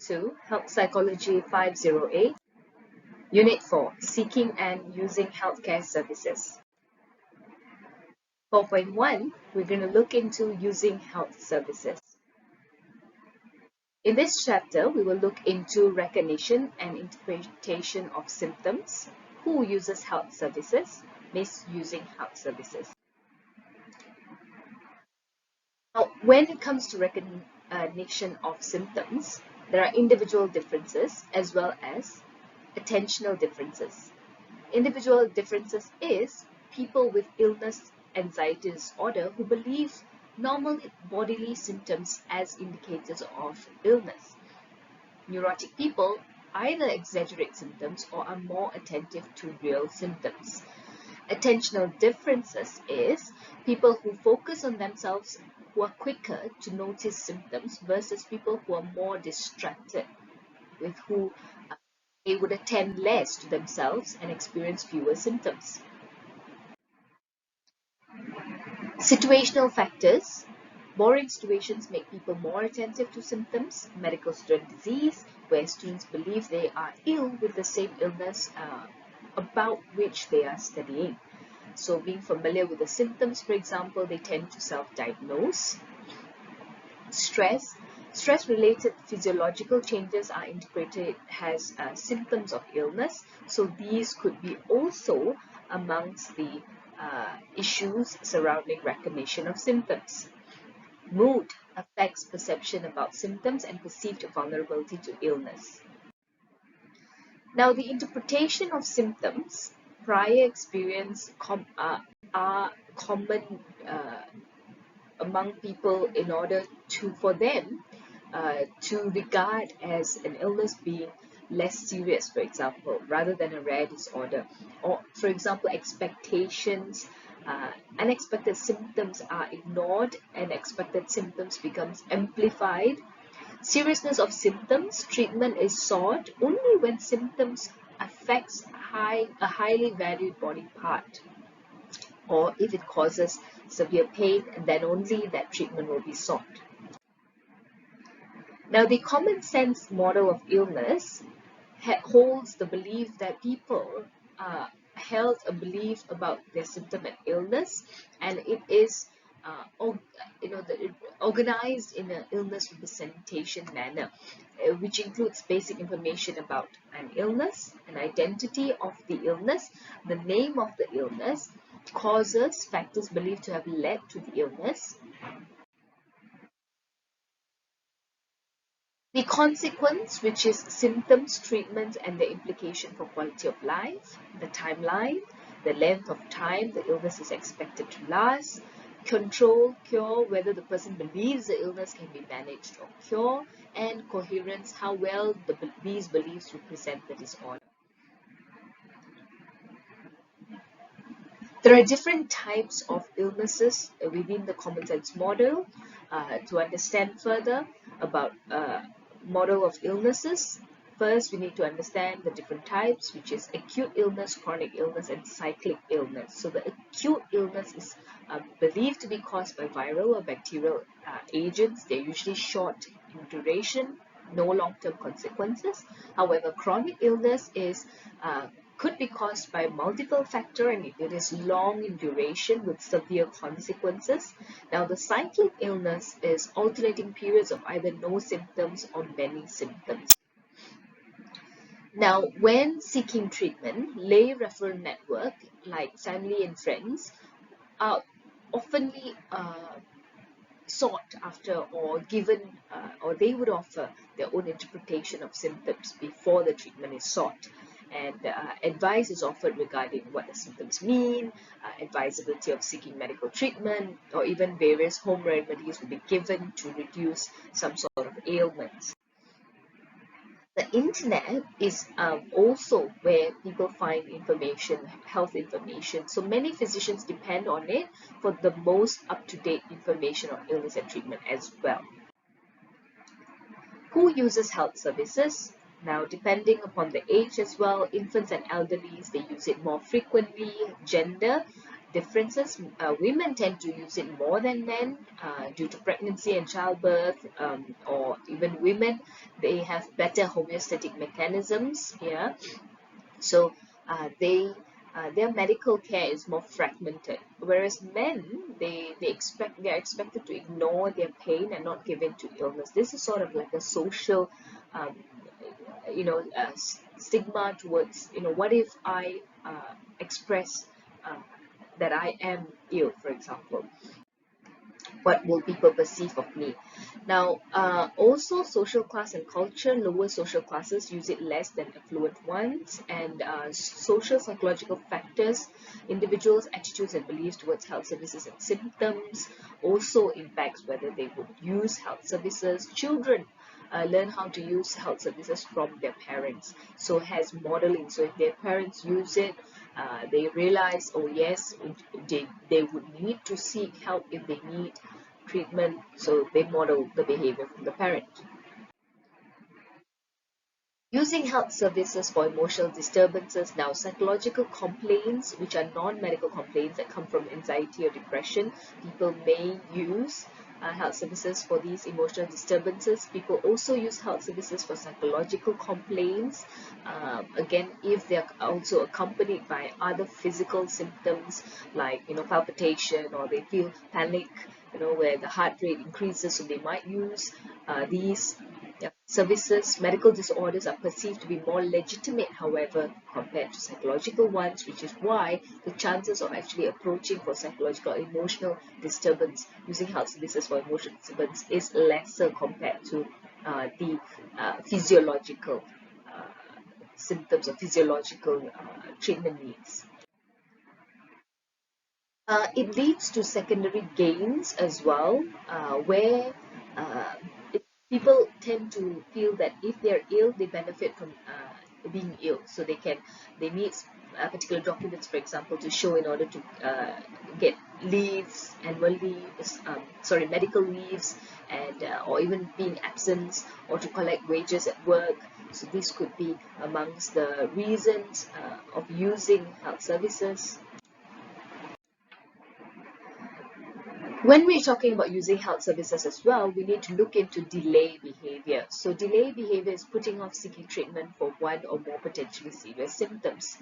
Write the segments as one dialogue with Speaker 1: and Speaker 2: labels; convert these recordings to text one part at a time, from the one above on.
Speaker 1: to Health Psychology 508, Unit 4, Seeking and Using Healthcare Services. 4.1, we're going to look into using health services. In this chapter, we will look into recognition and interpretation of symptoms, who uses health services, misusing health services. Now, when it comes to recognition of symptoms, there are individual differences as well as attentional differences. Individual differences is people with illness, anxiety disorder who believe normal bodily symptoms as indicators of illness. Neurotic people either exaggerate symptoms or are more attentive to real symptoms. Attentional differences is people who focus on themselves who are quicker to notice symptoms versus people who are more distracted, with who they would attend less to themselves and experience fewer symptoms. Situational factors. Boring situations make people more attentive to symptoms. Medical student disease, where students believe they are ill with the same illness about which they are studying. So being familiar with the symptoms, for example, they tend to self-diagnose. Stress-related physiological changes are interpreted as symptoms of illness. So these could be also amongst the issues surrounding recognition of symptoms. Mood affects perception about symptoms and perceived vulnerability to illness. Now, the interpretation of symptoms, prior experience are common among people in order for them to regard as an illness being less serious, for example, rather than a rare disorder. Or, for example, expectations, unexpected symptoms are ignored and expected symptoms becomes amplified. Seriousness of symptoms, treatment is sought only when symptoms affects a highly valued body part, or if it causes severe pain, and then only that treatment will be sought. Now, the common sense model of illness holds the belief that people held a belief about their symptom and illness, and it is organized in an illness representation manner, which includes basic information about an illness, an identity of the illness, the name of the illness, causes, factors believed to have led to the illness, the consequence, which is symptoms, treatment, and the implication for quality of life, the timeline, the length of time the illness is expected to last, control, cure, whether the person believes the illness can be managed or cured, and coherence, how well these beliefs represent the disorder. There are different types of illnesses within the common sense model. To understand further about model of illnesses, first we need to understand the different types, which is acute illness, chronic illness, and cyclic illness. So the acute illness is believed to be caused by viral or bacterial agents. They're usually short in duration, no long-term consequences. However, chronic illness could be caused by multiple factors, and it is long in duration with severe consequences. Now, the cyclic illness is alternating periods of either no symptoms or many symptoms. Now, when seeking treatment, lay referral network like family and friends are oftenly sought after or given, or they would offer their own interpretation of symptoms before the treatment is sought. And advice is offered regarding what the symptoms mean, advisability of seeking medical treatment, or even various home remedies will be given to reduce some sort of ailments. The internet is also where people find information, health information. So many physicians depend on it for the most up-to-date information on illness and treatment as well. Who uses health services? Now, depending upon the age as well, infants and elderlies, they use it more frequently. Gender, differences. Women tend to use it more than men due to pregnancy and childbirth, or even women, they have better homeostatic mechanisms here. So their medical care is more fragmented, whereas men, they are expected to ignore their pain and not give in to illness. This is sort of like a social um, stigma towards, what if I express uh, that I am ill, for example. What will people perceive of me? Now, also social class and culture, lower social classes use it less than affluent ones, and social psychological factors, individuals' attitudes and beliefs towards health services and symptoms also impacts whether they would use health services. Children learn how to use health services from their parents, so has modeling. So if their parents use it, they realize, oh yes, they would need to seek help if they need treatment, so they model the behavior from the parent. Using health services for emotional disturbances. Now, psychological complaints, which are non-medical complaints that come from anxiety or depression, people may use health services for these emotional disturbances. People also use health services for psychological complaints. Again, if they are also accompanied by other physical symptoms like palpitation, or they feel panic, where the heart rate increases, so they might use these services. Medical disorders are perceived to be more legitimate, however, compared to psychological ones, which is why the chances of actually approaching for psychological or emotional disturbance using health services for emotional disturbance is lesser compared to the physiological symptoms or physiological treatment needs. It leads to secondary gains as well, where uh, people tend to feel that if they are ill, they benefit from being ill. So they need particular documents, for example, to show in order to get leaves, annual leaves, medical leaves, and or even being absent, or to collect wages at work. So this could be amongst the reasons of using health services. When we're talking about using health services as well, we need to look into delay behavior. So delay behavior is putting off seeking treatment for one or more potentially serious symptoms.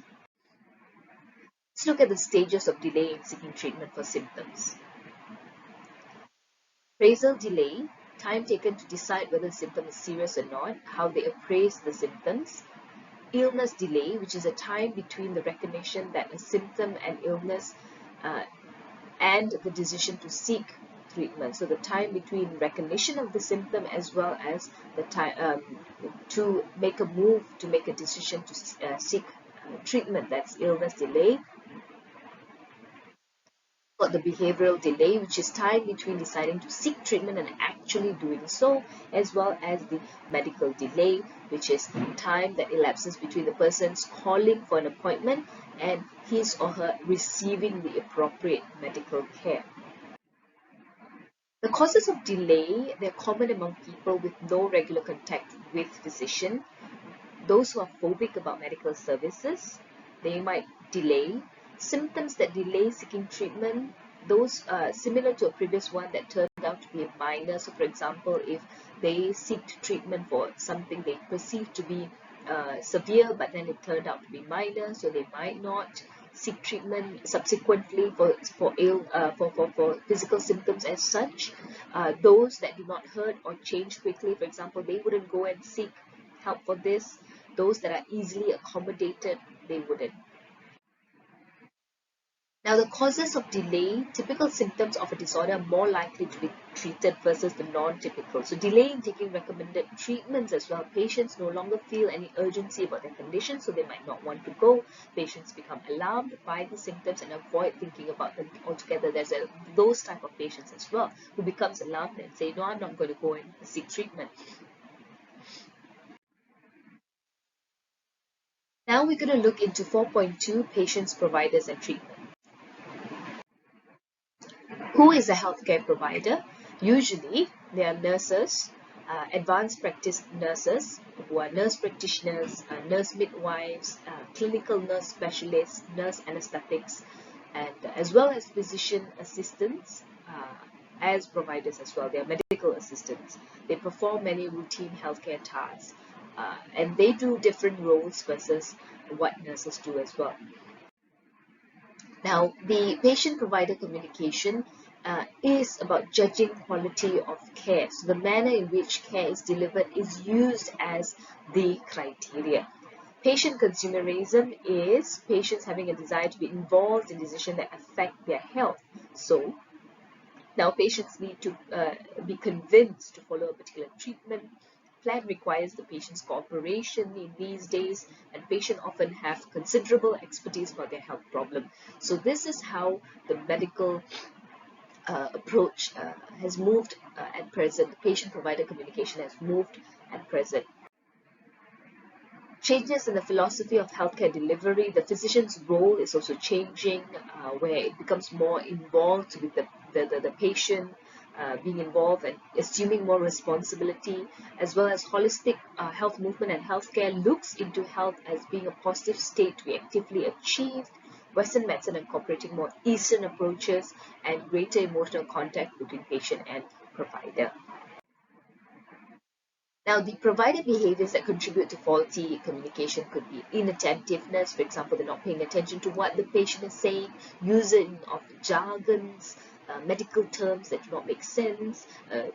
Speaker 1: Let's look at the stages of delay in seeking treatment for symptoms. Appraisal delay, time taken to decide whether the symptom is serious or not, how they appraise the symptoms. Illness delay, which is a time between the recognition that a symptom and illness and the decision to seek treatment. So the time between recognition of the symptom as well as the time to make a move, to make a decision to seek treatment, that's illness delay. Got the behavioral delay, which is time between deciding to seek treatment and actually doing so, as well as the medical delay, which is time that elapses between the person's calling for an appointment and his or her receiving the appropriate medical care. The causes of delay, they're common among people with no regular contact with physician. Those who are phobic about medical services, they might delay. Symptoms that delay seeking treatment, those similar to a previous one that turned out to be minor. So for example, if they seek treatment for something they perceive to be severe, but then it turned out to be minor, so they might not seek treatment subsequently for physical symptoms as such. Those that do not hurt or change quickly, for example, they wouldn't go and seek help for this. Those that are easily accommodated, they wouldn't. Now, the causes of delay, typical symptoms of a disorder are more likely to be treated versus the non-typical. So delay in taking recommended treatments as well. Patients no longer feel any urgency about their condition, so they might not want to go. Patients become alarmed by the symptoms and avoid thinking about them altogether. There's those type of patients as well who becomes alarmed and say, no, I'm not going to go and seek treatment. Now we're going to look into 4.2, patients, providers, and treatment. Who is a healthcare provider? Usually, they are nurses, advanced practice nurses, who are nurse practitioners, nurse midwives, clinical nurse specialists, nurse anesthetics, and as well as physician assistants as providers as well. They are medical assistants. They perform many routine healthcare tasks, and they do different roles versus what nurses do as well. Now, the patient-provider communication is about judging quality of care. So the manner in which care is delivered is used as the criteria. Patient consumerism is patients having a desire to be involved in decisions that affect their health. So now patients need to be convinced to follow a particular treatment. Plan requires the patient's cooperation in these days, and patients often have considerable expertise for their health problem. So this is how the medical approach has moved at present. The patient-provider communication has moved at present. Changes in the philosophy of healthcare delivery, the physician's role is also changing, where it becomes more involved with the patient, being involved and assuming more responsibility, as well as holistic health movement and healthcare looks into health as being a positive state to be actively achieved. Western medicine incorporating more Eastern approaches and greater emotional contact between patient and provider. Now, the provider behaviors that contribute to faulty communication could be inattentiveness. For example, they're not paying attention to what the patient is saying, using of jargons, medical terms that do not make sense,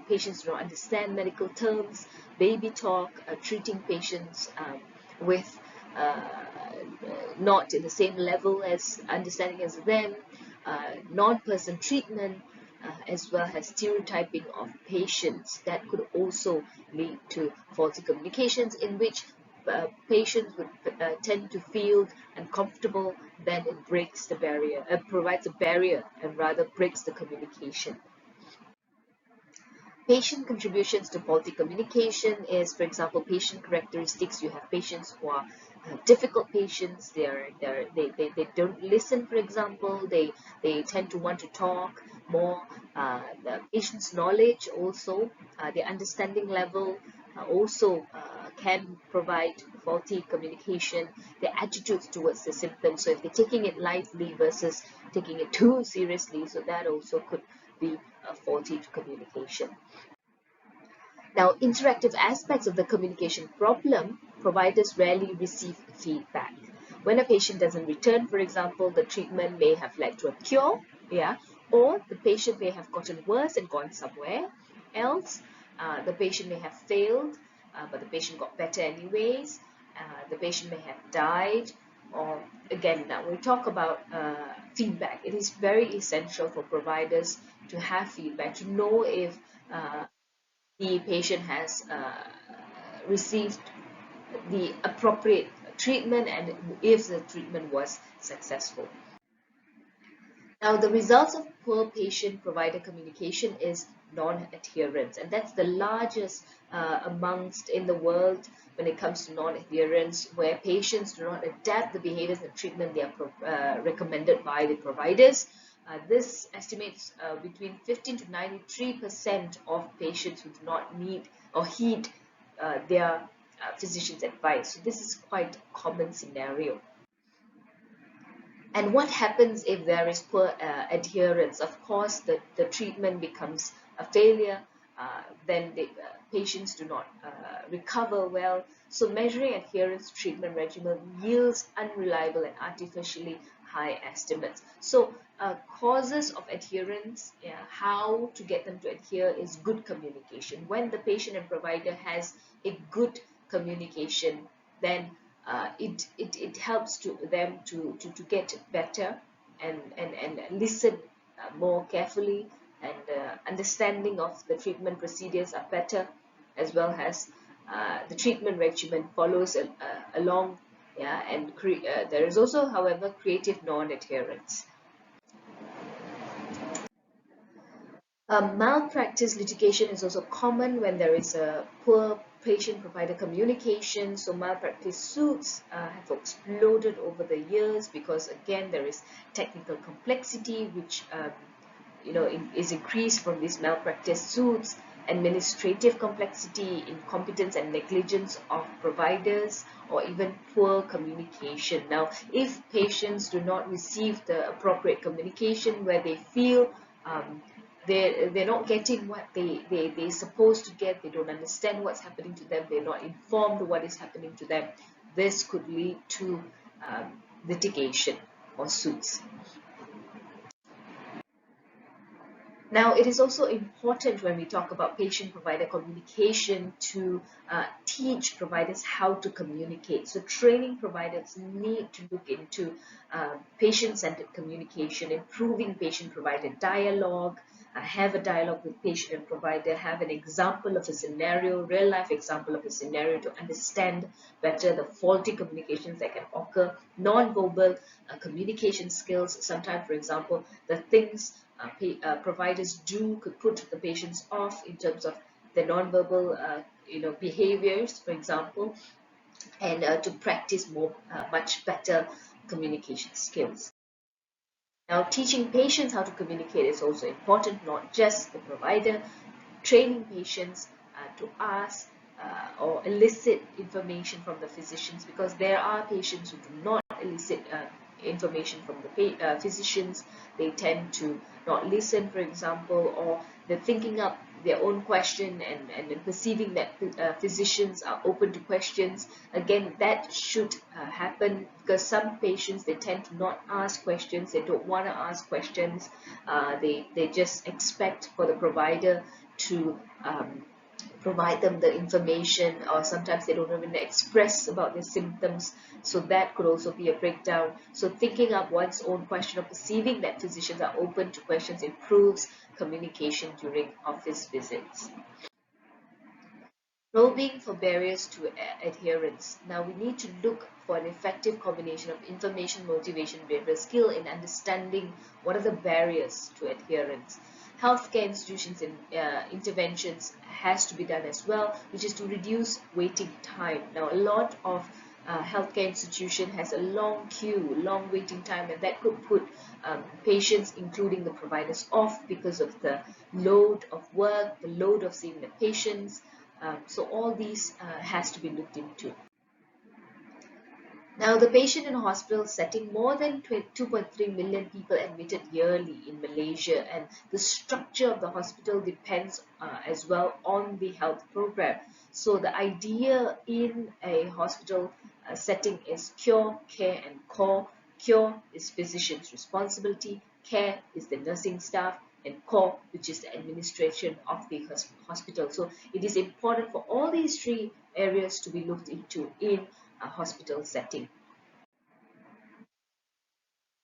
Speaker 1: patients do not understand medical terms, baby talk, treating patients with not in the same level as understanding as them, non-person treatment, as well as stereotyping of patients that could also lead to faulty communications in which patients would tend to feel uncomfortable, then it breaks the barrier, provides a barrier and rather breaks the communication. Patient contributions to faulty communication is, for example, patient characteristics. You have patients who are difficult patients. They don't listen, for example. They tend to want to talk more. The patient's knowledge also, their understanding level also can provide faulty communication. Their attitudes towards the symptoms. So if they're taking it lightly versus taking it too seriously, so that also could be a faulty communication. Now, interactive aspects of the communication problem, providers rarely receive feedback. When a patient doesn't return, for example, the treatment may have led to a cure, or the patient may have gotten worse and gone somewhere else. The patient may have failed, but the patient got better anyways. The patient may have died, or again, now we talk about feedback. It is very essential for providers to have feedback, to know if the patient has received the appropriate treatment and if the treatment was successful. Now, the results of poor patient-provider communication is non-adherence, and that's the largest amongst in the world when it comes to non-adherence, where patients do not adapt the behaviors and treatment they are recommended by the providers. This estimates between 15 to 93% of patients who do not need or heed their physician's advice. So this is quite a common scenario. And what happens if there is poor adherence? Of course, the treatment becomes a failure. Then the patients do not recover well. So measuring adherence to treatment regimen yields unreliable and artificially high estimates. So causes of adherence, how to get them to adhere is good communication. When the patient and provider has a good communication, then it helps them to get better and listen more carefully, and understanding of the treatment procedures are better, as well as the treatment regimen follows along, and there is also, however, creative non-adherence. Malpractice litigation is also common when there is a poor patient-provider communication. So malpractice suits have exploded over the years because, again, there is technical complexity which is increased from these malpractice suits, administrative complexity, incompetence and negligence of providers, or even poor communication. Now, if patients do not receive the appropriate communication where they feel they're not getting what they're supposed to get, they don't understand what's happening to them, they're not informed what is happening to them, this could lead to litigation or suits. Now, it is also important when we talk about patient-provider communication to teach providers how to communicate. So training providers need to look into patient-centered communication, improving patient-provider dialogue, have a dialogue with patient and provider, have an example of a scenario, real-life example of a scenario to understand better the faulty communications that can occur, non-verbal communication skills. Sometimes, for example, the things providers do could put the patients off in terms of the non-verbal behaviors, for example, and to practice much better communication skills. Now, teaching patients how to communicate is also important, not just the provider. Training patients to ask or elicit information from the physicians, because there are patients who do not elicit information from the physicians. They tend to not listen, for example, or they're thinking up their own question and perceiving that physicians are open to questions. Again, that should happen, because some patients, they tend to not ask questions, they don't want to ask questions, they just expect for the provider to provide them the information, or sometimes they don't even express about their symptoms, so that could also be a breakdown. So thinking up one's own question or perceiving that physicians are open to questions improves communication during office visits. Probing for barriers to adherence. Now we need to look for an effective combination of information, motivation, behavioral skill in understanding what are the barriers to adherence. Healthcare institutions and interventions has to be done as well, which is to reduce waiting time. Now a lot of healthcare institution has a long queue, long waiting time, and that could put patients, including the providers, off because of the load of work, the load of seeing the patients. So all these has to be looked into. Now, the patient in a hospital setting, more than 2.3 million people admitted yearly in Malaysia, and the structure of the hospital depends as well on the health program. So the idea in a hospital setting is cure, care and core. Cure is physician's responsibility, care is the nursing staff, and core, which is the administration of the hospital. So it is important for all these three areas to be looked into in a hospital setting.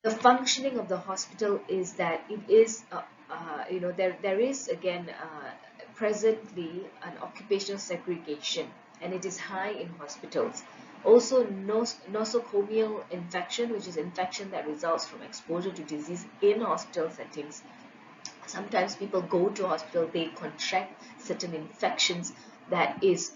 Speaker 1: The functioning of the hospital is that it is, there is again presently an occupational segregation, and it is high in hospitals. Also, nosocomial infection, which is infection that results from exposure to disease in hospital settings. Sometimes people go to hospital, they contract certain infections that is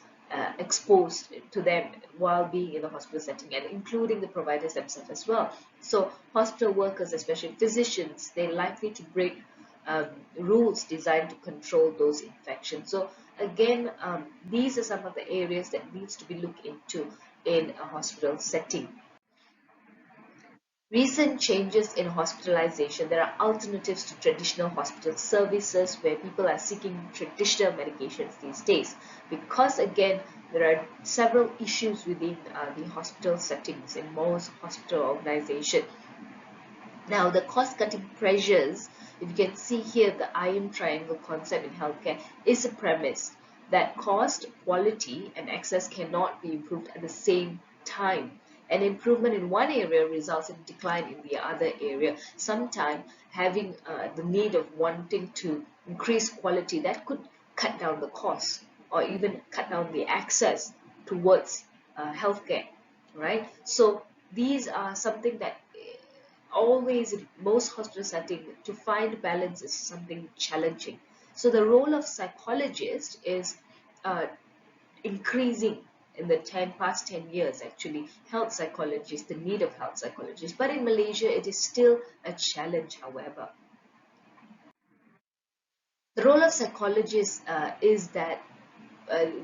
Speaker 1: exposed to them while being in the hospital setting, and including the providers themselves as well. So hospital workers, especially physicians, they're likely to break rules designed to control those infections. So again, these are some of the areas that needs to be looked into in a hospital setting. Recent changes in hospitalization. There are alternatives to traditional hospital services where people are seeking traditional medications these days, because again there are several issues within the hospital settings in most hospital organizations. Now the cost-cutting pressures, if you can see here, the iron triangle concept in healthcare is a premise that cost, quality and access cannot be improved at the same time. An improvement in one area results in a decline in the other area. Sometimes having the need of wanting to increase quality, that could cut down the cost or even cut down the access towards healthcare, right? So these are something that always in most hospital settings, to find balance is something challenging. So the role of psychologist is increasing in the past 10 years, actually, health psychologists, the need of health psychologists. But in Malaysia, it is still a challenge, however. The role of psychologists is that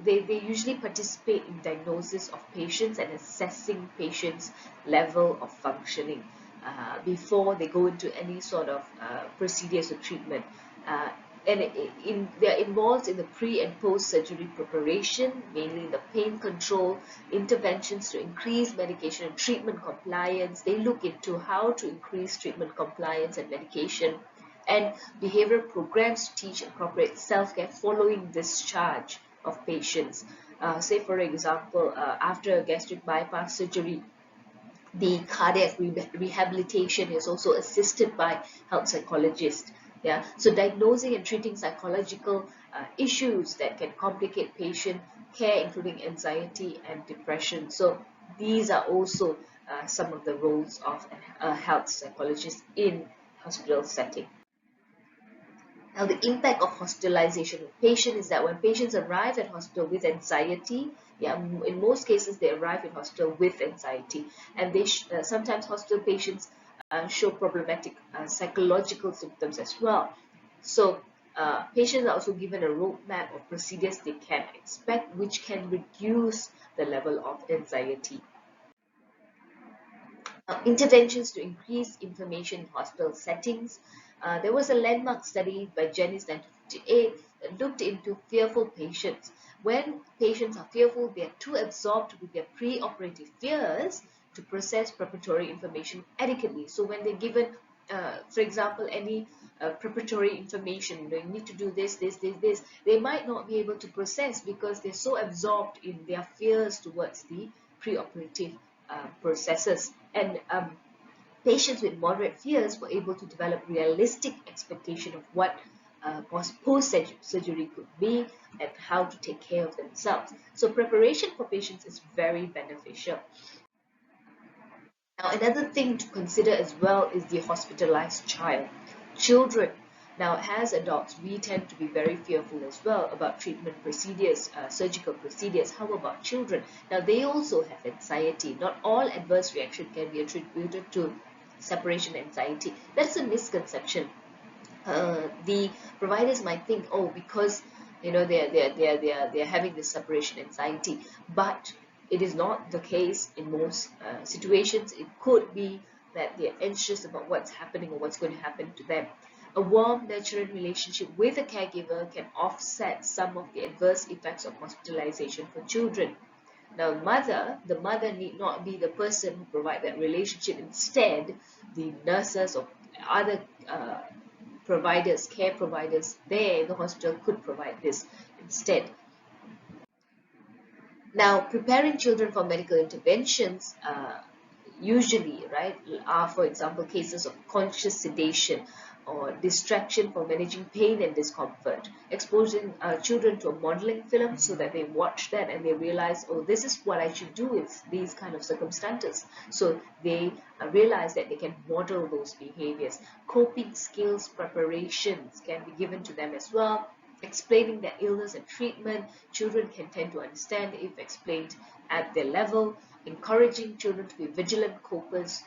Speaker 1: they usually participate in diagnosis of patients and assessing patients' level of functioning before they go into any sort of procedures or treatment. Uh, and they're involved in the pre and post surgery preparation, mainly the pain control, interventions to increase medication and treatment compliance. They look into how to increase treatment compliance and medication, and behavioral programs to teach appropriate self-care following discharge of patients. Say, for example, after a gastric bypass surgery, the cardiac rehabilitation is also assisted by health psychologists. Yeah, so diagnosing and treating psychological issues that can complicate patient care, including anxiety and depression. So these are also some of the roles of a health psychologist in hospital setting. Now, the impact of hospitalization with patient is that when patients arrive at hospital with anxiety, yeah, in most cases they arrive in hospital with anxiety, and they sometimes hospital patients show problematic psychological symptoms as well. So patients are also given a roadmap of procedures they can expect, which can reduce the level of anxiety. Interventions to increase inflammation in hospital settings. There was a landmark study by Jennings 1958 that looked into fearful patients. When patients are fearful, they are too absorbed with their pre-operative fears to process preparatory information adequately. So when they're given, for example, any preparatory information, you need to do this, they might not be able to process because they're so absorbed in their fears towards the pre-operative processes. And patients with moderate fears were able to develop realistic expectation of what post-surgery could be and how to take care of themselves. So preparation for patients is very beneficial. Now, another thing to consider as well is the hospitalized child. Children. Now, as adults, we tend to be very fearful as well about treatment procedures, surgical procedures. How about children? Now, they also have anxiety. Not all adverse reaction can be attributed to separation anxiety. That's a misconception. The providers might think, oh, because they're having this separation anxiety, but it is not the case in most situations. It could be that they're anxious about what's happening or what's going to happen to them. A warm, nurturing relationship with a caregiver can offset some of the adverse effects of hospitalization for children. Now, the mother need not be the person who provide that relationship. Instead, the nurses or other providers, care providers there in the hospital could provide this instead. Now, preparing children for medical interventions usually, right, are, for example, cases of conscious sedation or distraction for managing pain and discomfort, exposing children to a modeling film so that they watch that and they realize, oh, this is what I should do in these kind of circumstances. So they realize that they can model those behaviors. Coping skills preparations can be given to them as well. Explaining their illness and treatment, children can tend to understand if explained at their level. Encouraging children to be vigilant copers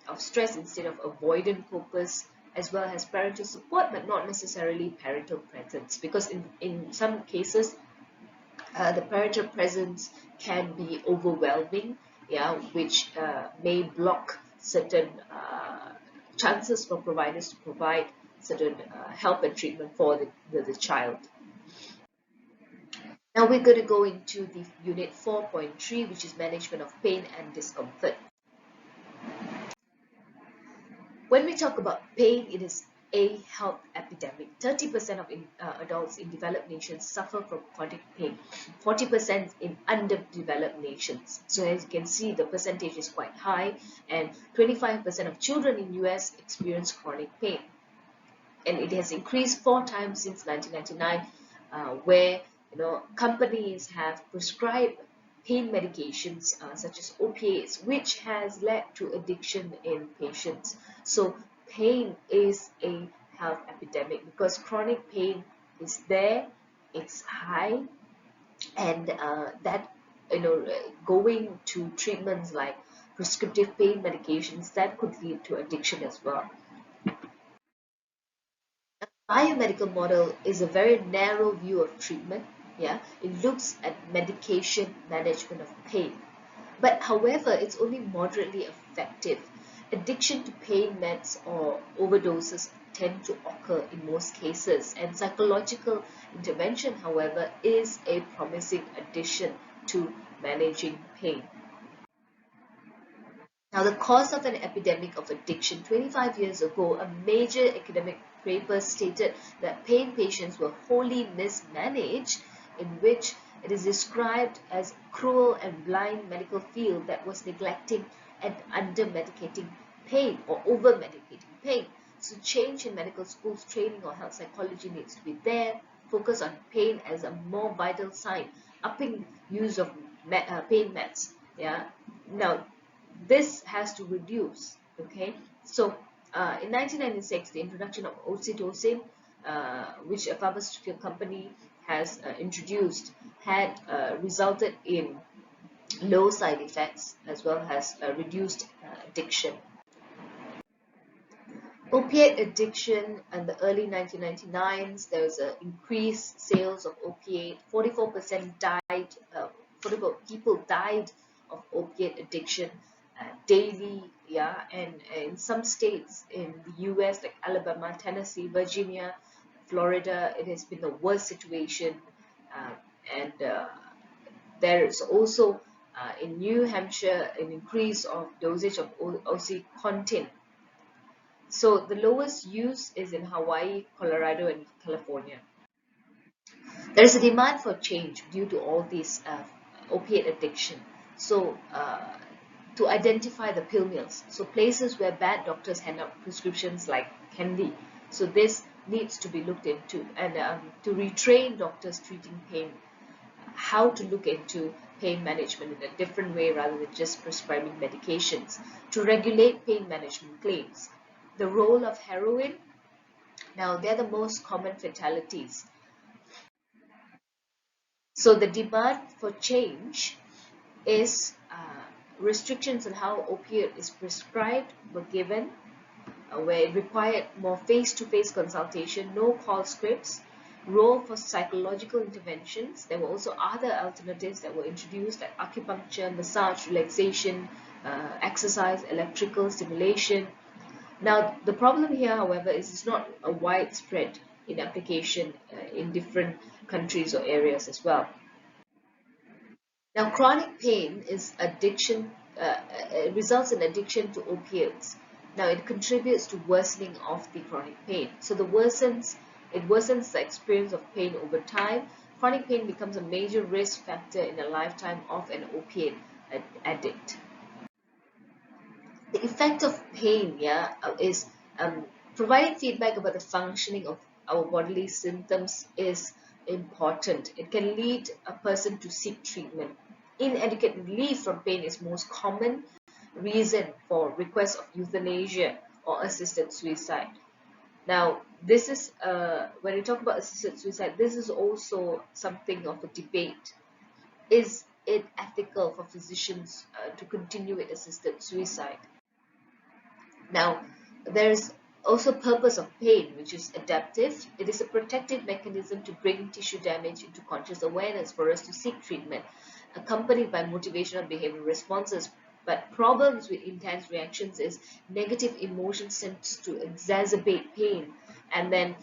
Speaker 1: of stress instead of avoidant copers, as well as parental support, but not necessarily parental presence, because in some cases the parental presence can be overwhelming, yeah, which may block certain chances for providers to provide certain help and treatment for the child. Now we're going to go into the unit 4.3, which is management of pain and discomfort. When we talk about pain, it is a health epidemic. 30% of adults in developed nations suffer from chronic pain, 40% in underdeveloped nations. So as you can see, the percentage is quite high, and 25% of children in US experience chronic pain. And it has increased 4 times since 1999, where companies have prescribed pain medications such as opiates, which has led to addiction in patients. So pain is a health epidemic because chronic pain is there, it's high, and that going to treatments like prescriptive pain medications, that could lead to addiction as well. Biomedical model is a very narrow view of treatment. Yeah, it looks at medication management of pain. But however, it's only moderately effective. Addiction to pain meds or overdoses tend to occur in most cases, and psychological intervention, however, is a promising addition to managing pain. Now, the cause of an epidemic of addiction 25 years ago, a major academic paper stated that pain patients were wholly mismanaged, in which it is described as cruel and blind medical field that was neglecting and under-medicating pain or over-medicating pain. So change in medical schools training or health psychology needs to be there. Focus on pain as a more vital sign, upping use of pain meds. Yeah. Now, this has to reduce. Okay, so in 1996, the introduction of oxytocin, which a pharmaceutical company has introduced, had resulted in low side effects as well as reduced addiction. Opiate addiction in the early 1999s, there was an increased sales of opiate. 44% died, 44 people died of opiate addiction daily. Yeah, and in some states in the US, like Alabama, Tennessee, Virginia, Florida, it has been the worst situation. Uh, and There is also in New Hampshire an increase of dosage of OxyContin. So the lowest use is in Hawaii, Colorado, and California. There is a demand for change due to all these opiate addiction. So to identify the pill mills, so places where bad doctors hand out prescriptions like candy. So this needs to be looked into, and to retrain doctors treating pain, how to look into pain management in a different way rather than just prescribing medications, to regulate pain management claims. The role of heroin, now they're the most common fatalities. So the demand for change is restrictions on how opiate is prescribed were given, where it required more face-to-face consultation, no call scripts, role for psychological interventions. There were also other alternatives that were introduced like acupuncture, massage, relaxation, exercise, electrical stimulation. Now, the problem here, however, is it's not a widespread in application in different countries or areas as well. Now, chronic pain is addiction, it results in addiction to opiates. Now, it contributes to worsening of the chronic pain. So it worsens the experience of pain over time. Chronic pain becomes a major risk factor in the lifetime of an opiate addict. The effect of pain, is providing feedback about the functioning of our bodily symptoms is important. It can lead a person to seek treatment. Inadequate relief from pain is most common reason for request of euthanasia or assisted suicide. Now, this is when we talk about assisted suicide, this is also something of a debate. Is it ethical for physicians to continue with assisted suicide? Now, there's also purpose of pain, which is adaptive. It is a protective mechanism to bring tissue damage into conscious awareness for us to seek treatment, accompanied by motivational behavioral responses. But problems with intense reactions is negative emotions tends to exacerbate pain, and then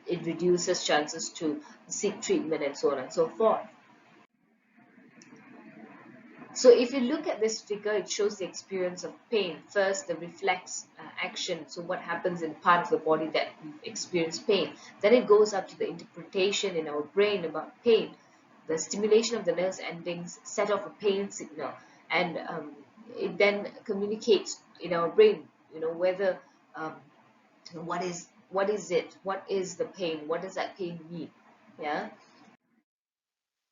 Speaker 1: it reduces chances to seek treatment and so on and so forth. So if you look at this figure, it shows the experience of pain. First, the reflex action, so what happens in part of the body that we experience pain. Then it goes up to the interpretation in our brain about pain. The stimulation of the nerves endings set off a pain signal, and it then communicates in our brain, whether what is it, what is the pain, what does that pain mean, yeah.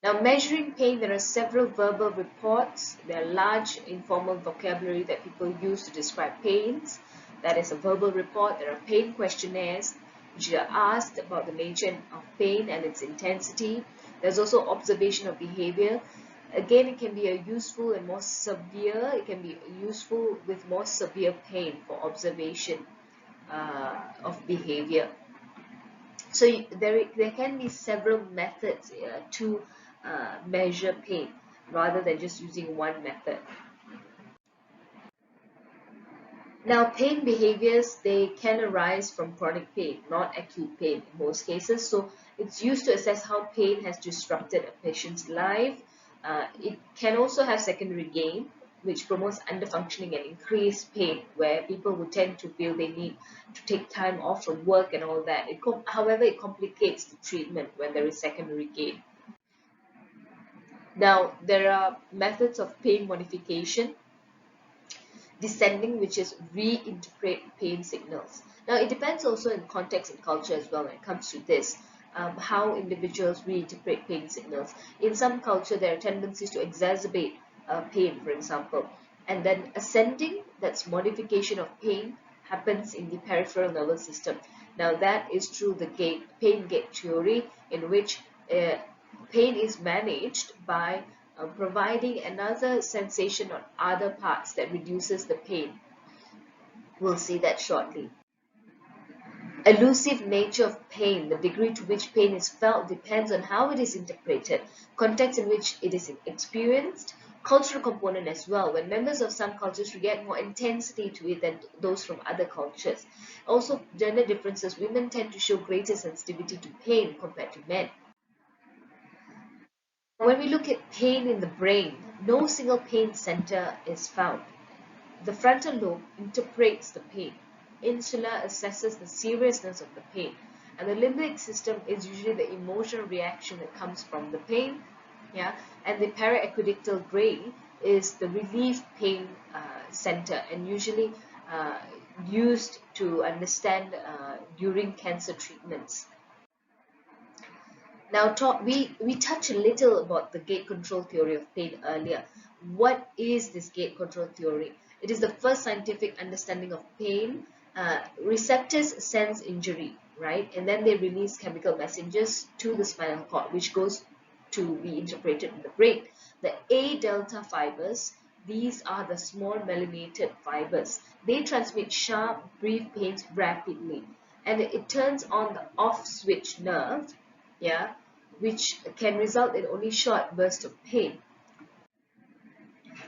Speaker 1: Now, measuring pain, there are several verbal reports. There are large informal vocabulary that people use to describe pains. That is a verbal report. There are pain questionnaires, which are asked about the nature of pain and its intensity. There's also observation of behavior. Again, it can be a useful and more severe. It can be useful with more severe pain for observation of behavior. So there can be several methods to measure pain rather than just using one method. Now, pain behaviors, they can arise from chronic pain, not acute pain in most cases. So it's used to assess how pain has disrupted a patient's life. It can also have secondary gain, which promotes underfunctioning and increased pain, where people would tend to feel they need to take time off from work and all that. However, it complicates the treatment when there is secondary gain. Now, there are methods of pain modification. Descending, which is reinterpret pain signals. Now, it depends also in context and culture as well when it comes to this, how individuals reinterpret pain signals. In some culture, there are tendencies to exacerbate pain, for example. And then ascending, that's modification of pain, happens in the peripheral nervous system. Now, that is through the pain gate theory, in which pain is managed by providing another sensation on other parts that reduces the pain. We'll see that shortly. Elusive nature of pain, the degree to which pain is felt depends on how it is interpreted, context in which it is experienced, cultural component as well. When members of some cultures react more intensity to it than those from other cultures. Also, gender differences, women tend to show greater sensitivity to pain compared to men. When we look at pain in the brain, no single pain center is found. The frontal lobe interprets the pain. Insula assesses the seriousness of the pain. And the limbic system is usually the emotional reaction that comes from the pain. Yeah? And the paraequidictal brain is the relief pain center, and usually used to understand during cancer treatments. Now, we touched a little about the gate control theory of pain earlier. What is this gate control theory? It is the first scientific understanding of pain. Receptors sense injury, right? And then they release chemical messages to the spinal cord, which goes to be interpreted in the brain. The A delta fibers, these are the small myelinated fibers. They transmit sharp, brief pains rapidly. And it turns on the off switch nerve, yeah, which can result in only short bursts of pain.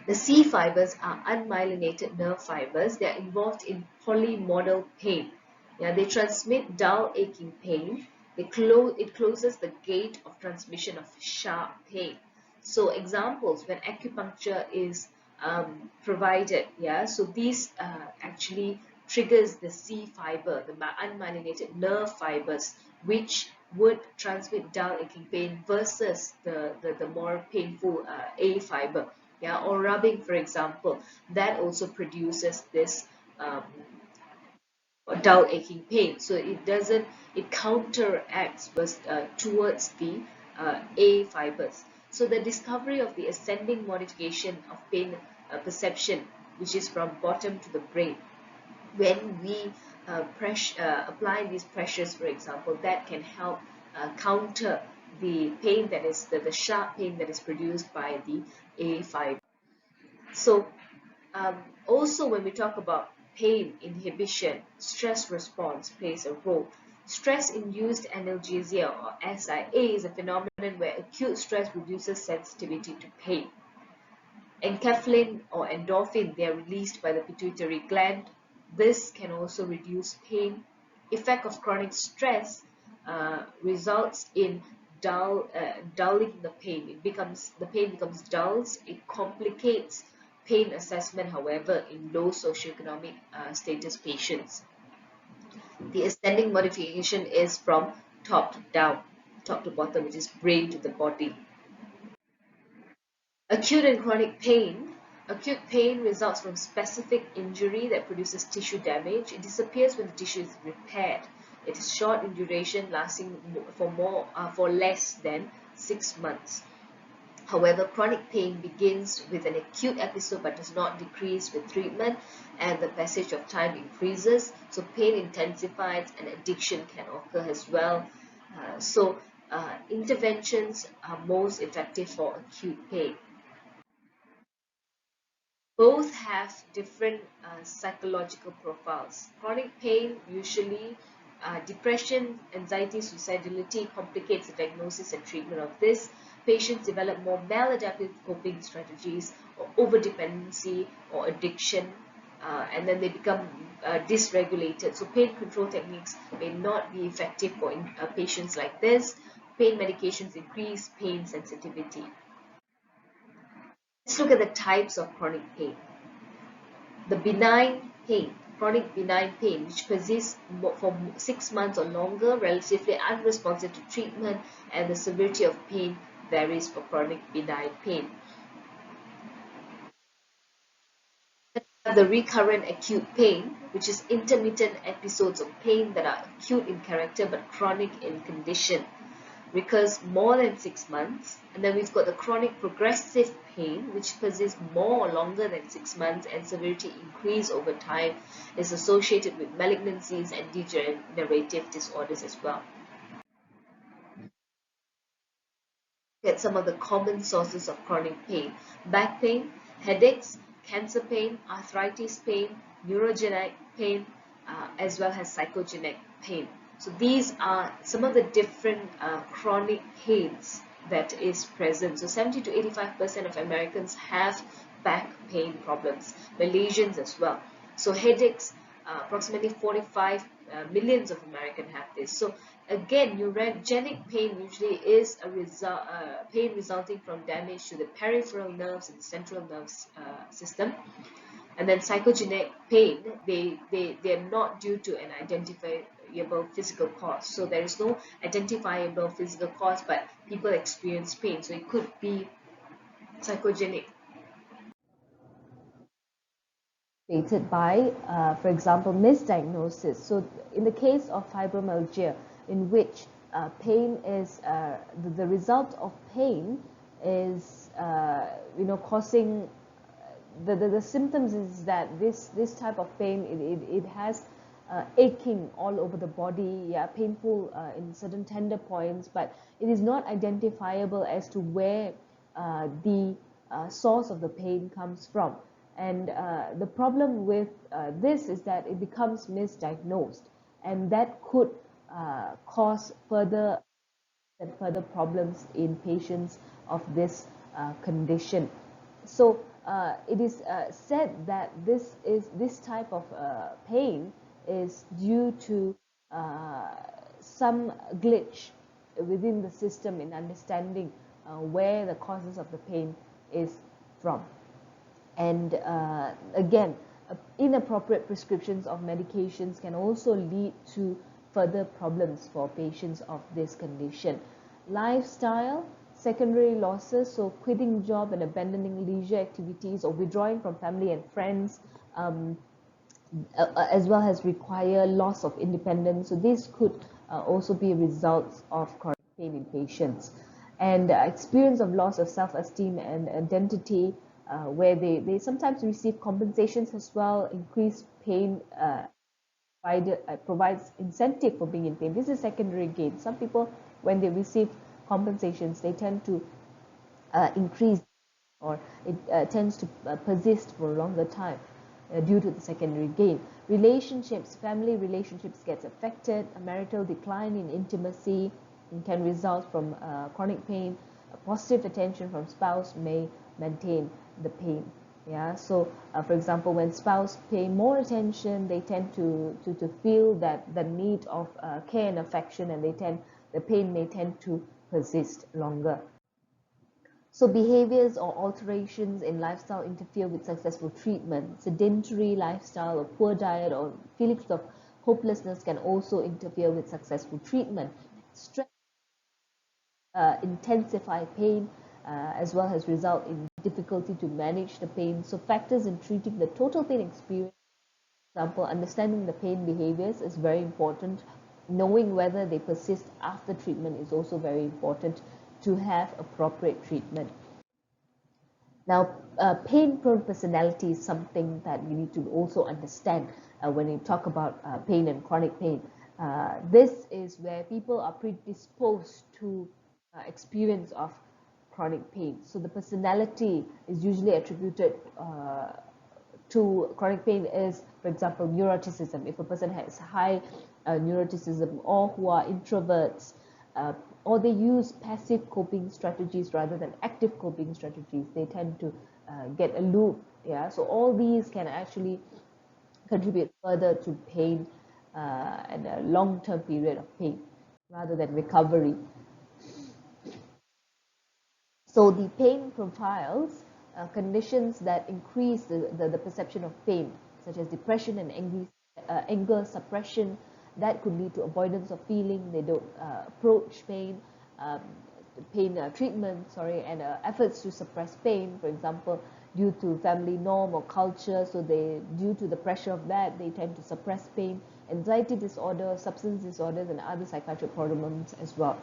Speaker 1: The C fibers are unmyelinated nerve fibers. They are involved in polymodal pain. Yeah, they transmit dull aching pain. It closes the gate of transmission of sharp pain. So examples when acupuncture is provided, yeah, so these actually triggers the C fiber, the unmyelinated nerve fibers, which would transmit dull aching pain versus the more painful A fiber. Yeah, or rubbing, for example, that also produces this um, dull aching pain. So it counteracts towards the A fibers. So the discovery of the ascending modification of pain perception, which is from bottom to the brain, when we apply these pressures, for example, that can help counter the pain that is the sharp pain that is produced by the A fiber. So also when we talk about pain inhibition, stress response plays a role. Stress-induced analgesia, or SIA, is a phenomenon where acute stress reduces sensitivity to pain. Enkephalin or endorphin, they are released by the pituitary gland. This can also reduce pain. Effect of chronic stress results in dulling the pain. The pain becomes dulled. It complicates pain assessment, however, in low socioeconomic status patients. The ascending modification is from top to down, top to bottom, which is brain to the body. Acute and chronic pain. Acute pain results from specific injury that produces tissue damage. It disappears when the tissue is repaired. It is short in duration, lasting for less than 6 months. However, chronic pain begins with an acute episode but does not decrease with treatment, and the passage of time increases. So pain intensifies and addiction can occur as well. Interventions are most effective for acute pain. Both have different psychological profiles. Chronic pain usually Depression, anxiety, suicidality complicates the diagnosis and treatment of this. Patients develop more maladaptive coping strategies or overdependency or addiction, and then they become dysregulated. So pain control techniques may not be effective for patients like this. Pain medications increase pain sensitivity. Let's look at the types of chronic pain. The benign pain, chronic benign pain, which persists for 6 months or longer, relatively unresponsive to treatment, and the severity of pain varies for chronic benign pain. The recurrent acute pain, which is intermittent episodes of pain that are acute in character but chronic in condition, recurs more than 6 months. And then we've got the chronic progressive pain, which persists more or longer than 6 months, and severity increase over time, is associated with malignancies and degenerative disorders as well. Look at some of the common sources of chronic pain: back pain, headaches, cancer pain, arthritis pain, neurogenic pain, as well as psychogenic pain. So these are some of the different chronic pains that is present. So 70 to 85% of Americans have back pain problems, Malaysians as well. So headaches, approximately 45 millions of Americans have this. So again, neurogenic pain usually is a pain resulting from damage to the peripheral nerves and central nervous system. And then psychogenic pain, they're not due to an identifiable physical cause. So there is no identifiable physical cause, but people experience pain. So it could be psychogenic.
Speaker 2: By, for example, misdiagnosis. So in the case of fibromyalgia, in which pain is the result of pain is causing the symptoms is that this type of pain, it has aching all over the body, yeah, painful in certain tender points, but it is not identifiable as to where the source of the pain comes from. And the problem with this is that it becomes misdiagnosed, and that could cause further problems in patients of this condition. So it is said that this type of pain is due to some glitch within the system in understanding where the causes of the pain is from. And again, inappropriate prescriptions of medications can also lead to further problems for patients of this condition. Lifestyle, secondary losses, so quitting job and abandoning leisure activities or withdrawing from family and friends, as well as require loss of independence. So this could also be results of chronic pain in patients. And experience of loss of self-esteem and identity, where they sometimes receive compensations as well. Increased pain provides incentive for being in pain. This is secondary gain. Some people, when they receive compensations, they tend to increase, or it tends to persist for a longer time due to the secondary gain. Relationships, family relationships gets affected. A marital decline in intimacy can result from chronic pain. A positive attention from spouse may maintain the pain. Yeah, so for example, when spouse pay more attention, they tend to feel that the need of care and affection, and the pain may tend to persist longer. So behaviors or alterations in lifestyle interfere with successful treatment. Sedentary lifestyle or poor diet or feelings of hopelessness can also interfere with successful treatment. Stress intensify pain, as well as result in difficulty to manage the pain. So factors in treating the total pain experience, for example, understanding the pain behaviors is very important. Knowing whether they persist after treatment is also very important to have appropriate treatment. Now, pain-prone personality is something that we need to also understand when we talk about pain and chronic pain. This is where people are predisposed to experience of chronic pain. So the personality is usually attributed to chronic pain is, for example, neuroticism. If a person has high neuroticism, or who are introverts, or they use passive coping strategies rather than active coping strategies. They tend to get aloof. Yeah, so all these can actually contribute further to pain and a long-term period of pain rather than recovery. So the pain profiles conditions that increase the perception of pain, such as depression and anger suppression, that could lead to avoidance of feeling. They don't approach um, pain treatment, and efforts to suppress pain, for example, due to family norm or culture. So due to the pressure of that, they tend to suppress pain. Anxiety disorder, substance disorders, and other psychiatric problems as well.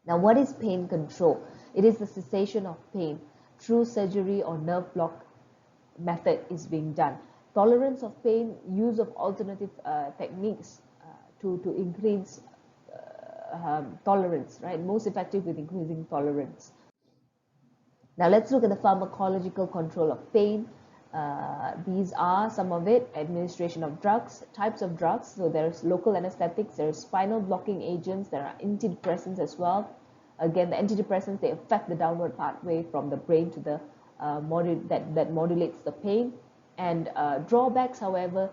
Speaker 2: Now, what is pain control? It is the cessation of pain through surgery or nerve block method is being done. Tolerance of pain, use of alternative techniques to increase tolerance, right? Most effective with increasing tolerance. Now let's look at the pharmacological control of pain. These are some of it: administration of drugs, types of drugs. So there's local anesthetics, there's spinal blocking agents, there are antidepressants as well. Again, the antidepressants, they affect the downward pathway from the brain to the that modulates the pain. And drawbacks, however,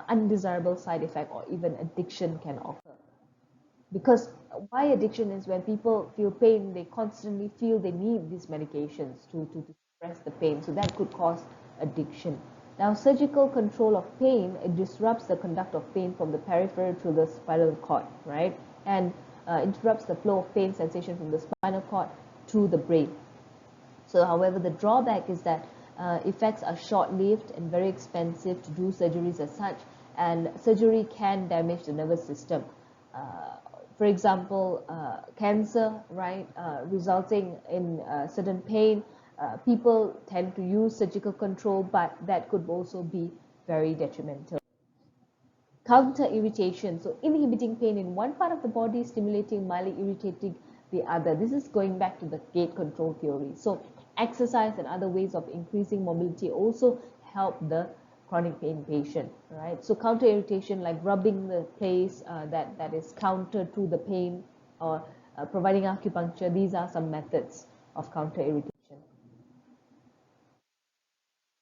Speaker 2: undesirable side effect or even addiction can occur. Because why addiction is when people feel pain, they constantly feel they need these medications to suppress the pain. So that could cause addiction. Now, surgical control of pain, it disrupts the conduct of pain from the periphery to the spinal cord, right? And interrupts the flow of pain sensation from the spinal cord to the brain. So, however, the drawback is that effects are short-lived and very expensive to do surgeries as such, and surgery can damage the nervous system. For example, cancer, right, resulting in certain pain. People tend to use surgical control, but that could also be very detrimental. Counter irritation, so inhibiting pain in one part of the body, stimulating, mildly irritating the other. This is going back to the gate control theory. So exercise and other ways of increasing mobility also help the chronic pain patient, right? So counter irritation, like rubbing the place that is counter to the pain, or providing acupuncture. These are some methods of counter irritation.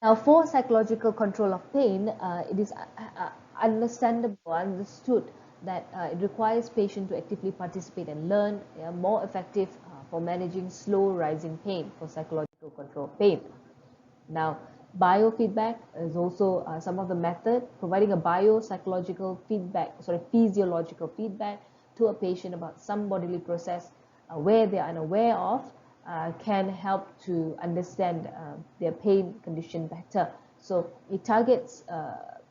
Speaker 2: Now, for psychological control of pain, it is understood that it requires patients to actively participate and learn, more effective for managing slow rising pain for psychological control of pain. Now, biofeedback is also some of the method, providing a physiological feedback to a patient about some bodily process where they are unaware of, can help to understand their pain condition better. So it targets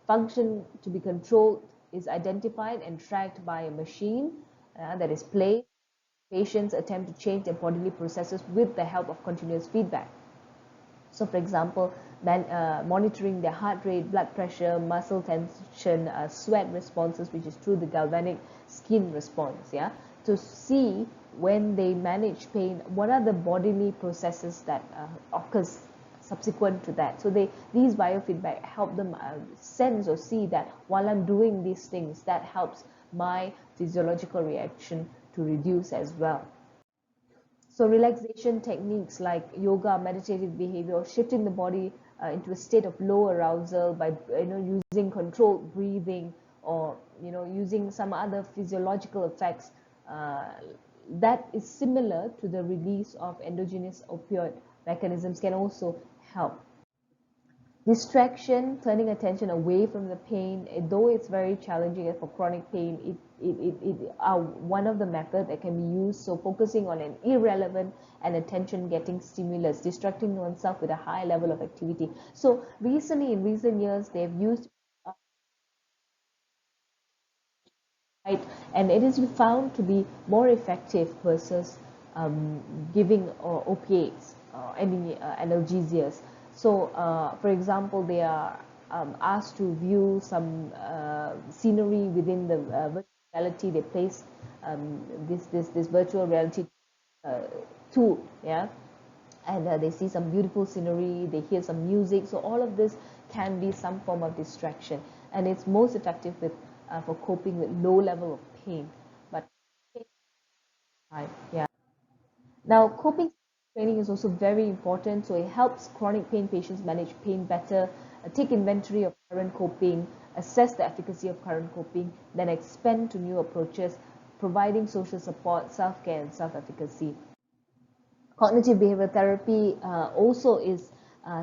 Speaker 2: function to be controlled is identified and tracked by a machine that is played. Patients attempt to change their bodily processes with the help of continuous feedback. So, for example, monitoring their heart rate, blood pressure, muscle tension, sweat responses, which is through the galvanic skin response, yeah, to see when they manage pain, what are the bodily processes that occurs subsequent to that. So these biofeedback help them sense or see that while I'm doing these things, that helps my physiological reaction to reduce as well. So relaxation techniques like yoga, meditative behavior, or shifting the body into a state of low arousal by using controlled breathing, or using some other physiological effects that is similar to the release of endogenous opioid mechanisms, can also help. Distraction, turning attention away from the pain, though it's very challenging for chronic pain, it are one of the methods that can be used. So focusing on an irrelevant and attention-getting stimulus, distracting oneself with a high level of activity. So recently, in recent years, they've used and it is found to be more effective versus giving opiates, any analgesias. So, for example, they are asked to view some scenery within the virtual reality. They place this virtual reality tool, yeah, and they see some beautiful scenery, they hear some music. So all of this can be some form of distraction, and it's most effective with for coping with low level of pain. But yeah. Now, coping training is also very important. So it helps chronic pain patients manage pain better, take inventory of current coping, assess the efficacy of current coping, then expand to new approaches, providing social support, self-care, and self-efficacy. Cognitive behavioral therapy also is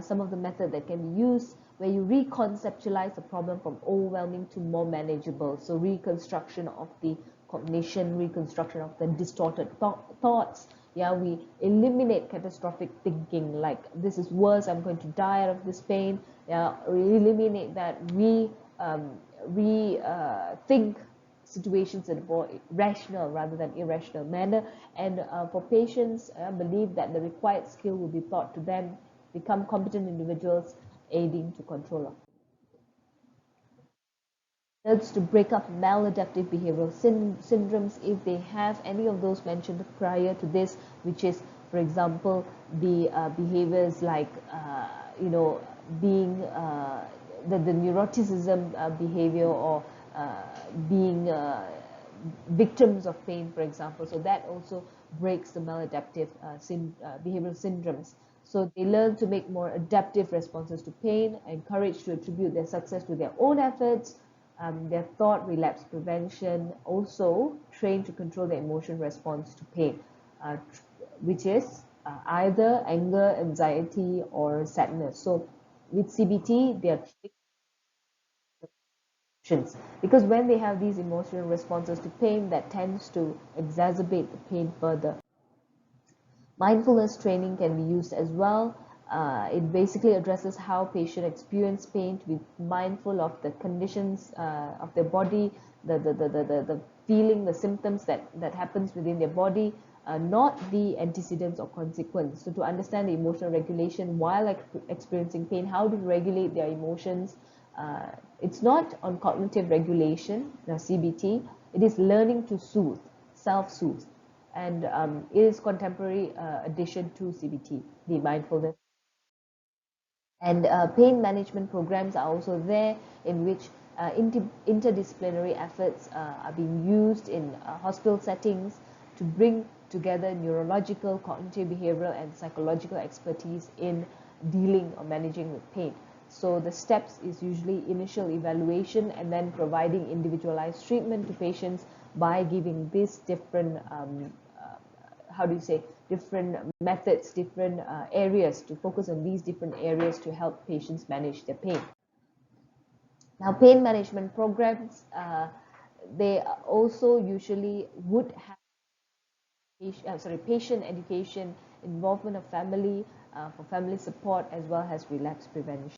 Speaker 2: some of the method that can be used where you reconceptualize the problem from overwhelming to more manageable. So reconstruction of the cognition, reconstruction of the distorted thoughts. Yeah, we eliminate catastrophic thinking like this is worse, I'm going to die out of this pain. Yeah, we eliminate that. Think situations in a more rational rather than irrational manner. And for patients, I believe that the required skill will be taught to them, become competent individuals, aiding to control of methods to break up maladaptive behavioral syndromes if they have any of those mentioned prior to this, which is, for example, the behaviors like, being the neuroticism behavior or being victims of pain, for example. So that also breaks the maladaptive behavioral syndromes. So they learn to make more adaptive responses to pain, encouraged to attribute their success to their own efforts, their thought relapse prevention, also trained to control their emotion response to pain, which is either anger, anxiety, or sadness. So with CBT, they are because when they have these emotional responses to pain, that tends to exacerbate the pain further. Mindfulness training can be used as well. It basically addresses how patients experience pain, to be mindful of the conditions of their body, the feeling, the symptoms that happens within their body, not the antecedents or consequence. So to understand the emotional regulation while experiencing pain, how to regulate their emotions. It's not on cognitive regulation, CBT. It is learning to soothe, self-soothe. And it is contemporary addition to CBT, the mindfulness. And pain management programs are also there in which interdisciplinary efforts are being used in hospital settings to bring together neurological, cognitive, behavioral, and psychological expertise in dealing or managing with pain. So the steps is usually initial evaluation and then providing individualized treatment to patients by giving these different different methods, different areas to focus on these different areas to help patients manage their pain. Now, pain management programs, they also usually would have patient education, involvement of family for family support, as well as relapse prevention.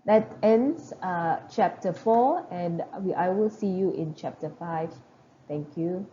Speaker 2: That ends chapter 4, and I will see you in chapter 5. Thank you.